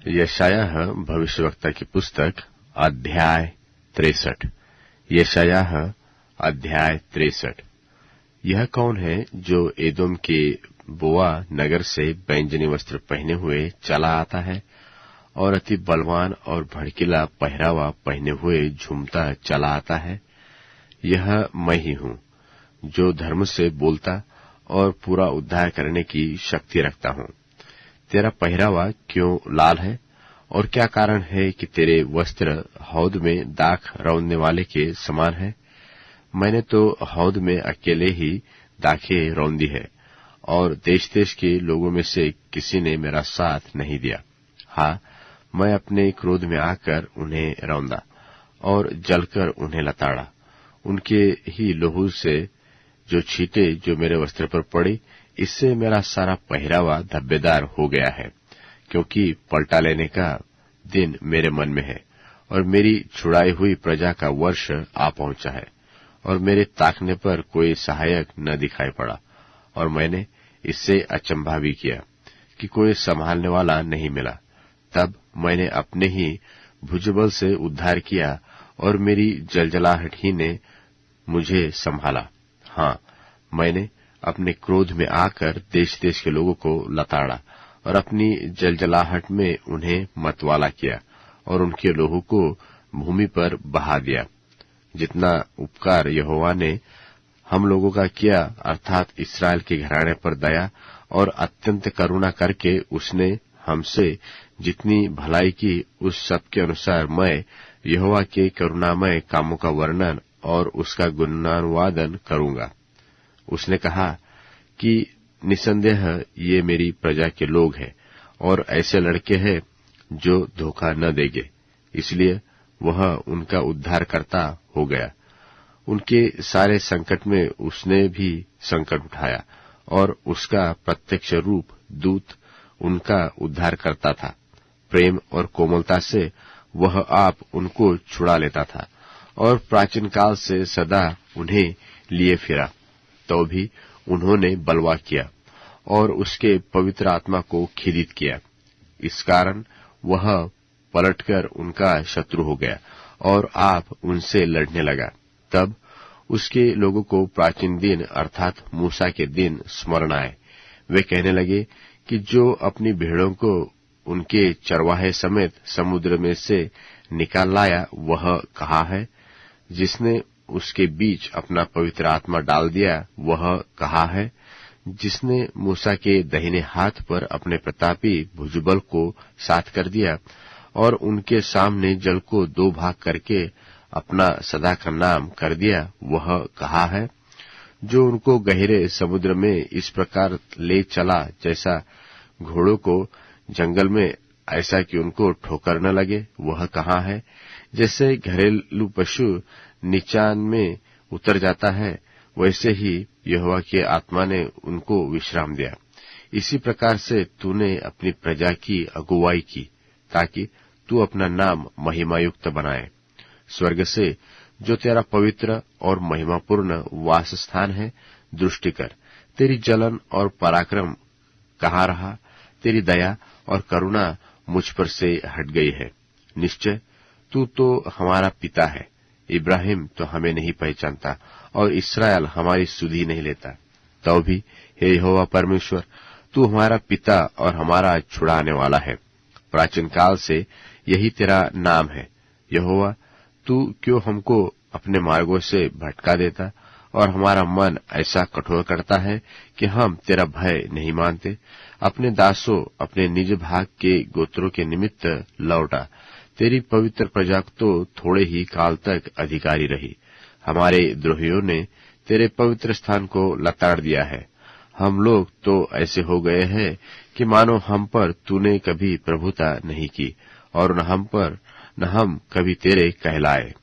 यशायाह भविष्यवक्ता की पुस्तक अध्याय 63। यशायाह अध्याय 63। यह कौन है जो एदोम के बोआ नगर से बैंजनी वस्त्र पहने हुए चला आता है और अति बलवान और भड़कीला पहरावा पहने हुए झूमता चला आता है? यह मैं ही हूँ जो धर्म से बोलता और पूरा उद्धार करने की शक्ति रखता हूँ। तेरा पहरावा क्यों लाल है और क्या कारण है कि तेरे वस्त्र हौद में दाख रौंदने वाले के समान है? मैंने तो हौद में अकेले ही दाखें रौंदी है और देश देश के लोगों में से किसी ने मेरा साथ नहीं दिया। हाँ, मैं अपने क्रोध में आकर उन्हें रौंदा और जलकर उन्हें लताड़ा। उनके ही लहू से जो छींटे जो मेरे वस्त्र पर पड़ी, इससे मेरा सारा पहरावा धब्बेदार हो गया है, क्योंकि पलटा लेने का दिन मेरे मन में है और मेरी छुड़ाई हुई प्रजा का वर्ष आ पहुंचा है और मेरे ताकने पर कोई सहायक न दिखाई पड़ा। और मैंने इससे अचंभा भी किया कि कोई संभालने वाला नहीं मिला। तब मैंने अपने ही भुजबल से उद्धार किया और मेरी जलजलाहट ही ने मुझे संभाला। हाँ, मैंने अपने क्रोध में आकर देश देश के लोगों को लताड़ा और अपनी जलजलाहट में उन्हें मतवाला किया और उनके लोहू को भूमि पर बहा दिया। जितना उपकार यहोवा ने हम लोगों का किया, अर्थात इस्राएल के घराने पर दया और अत्यंत करुणा करके उसने हमसे जितनी भलाई की, उस सब के अनुसार मैं यहोवा के करुणामय कामों का वर्णन और उसका गुणानुवादन करूंगा। उसने कहा कि निसंदेह ये मेरी प्रजा के लोग हैं और ऐसे लड़के हैं जो धोखा न देंगे, इसलिए वह उनका उद्धारकर्ता हो गया। उनके सारे संकट में उसने भी संकट उठाया और उसका प्रत्यक्ष रूप दूत उनका उद्धार करता था। प्रेम और कोमलता से वह आप उनको छुड़ा लेता था और प्राचीन काल से सदा उन्हें लिए फिरा। तो भी उन्होंने बलवा किया और उसके पवित्र आत्मा को खिदित किया। इस कारण वह पलटकर उनका शत्रु हो गया और आप उनसे लड़ने लगा। तब उसके लोगों को प्राचीन दिन अर्थात मूसा के दिन स्मरण आए। वे कहने लगे कि जो अपनी भेड़ों को उनके चरवाहे समेत समुद्र में से निकाल लाया, वह कहाँ है? जिसने उसके बीच अपना पवित्र आत्मा डाल दिया, वह कहाँ है? जिसने मूसा के दाहिने हाथ पर अपने प्रतापी भुजबल को साथ कर दिया और उनके सामने जल को 2 भाग करके अपना सदा का नाम कर दिया, वह कहाँ है? जो उनको गहरे समुद्र में इस प्रकार ले चला, जैसा घोड़ों को जंगल में, ऐसा कि उनको ठोकर न लगे, वह कहाँ है? जैसे घरेलू पशु नीचान में उतर जाता है, वैसे ही यहोवा के आत्मा ने उनको विश्राम दिया। इसी प्रकार से तूने अपनी प्रजा की अगुवाई की, ताकि तू अपना नाम महिमायुक्त बनाए। स्वर्ग से जो तेरा पवित्र और महिमापूर्ण वास स्थान है, दृष्टि कर। तेरी जलन और पराक्रम कहाँ रहा? तेरी दया और करुणा मुझ पर से हट गई है। निश्चय तू तो हमारा पिता है। इब्राहिम तो हमें नहीं पहचानता और इस्राएल हमारी सुधि नहीं लेता। तो भी हे यहोवा परमेश्वर, तू हमारा पिता और हमारा छुड़ाने वाला है। प्राचीन काल से यही तेरा नाम है। यहोवा, तू क्यों हमको अपने मार्गों से भटका देता और हमारा मन ऐसा कठोर करता है कि हम तेरा भय नहीं मानते? अपने दासों, अपने निज भाग के गोत्रों के निमित्त लौटा। तेरी पवित्र प्रजा तो थोड़े ही काल तक अधिकारी रही। हमारे द्रोहियों ने तेरे पवित्र स्थान को लताड़ दिया है। हम लोग तो ऐसे हो गए हैं कि मानो हम पर तूने कभी प्रभुता नहीं की और न हम कभी तेरे कहलाए।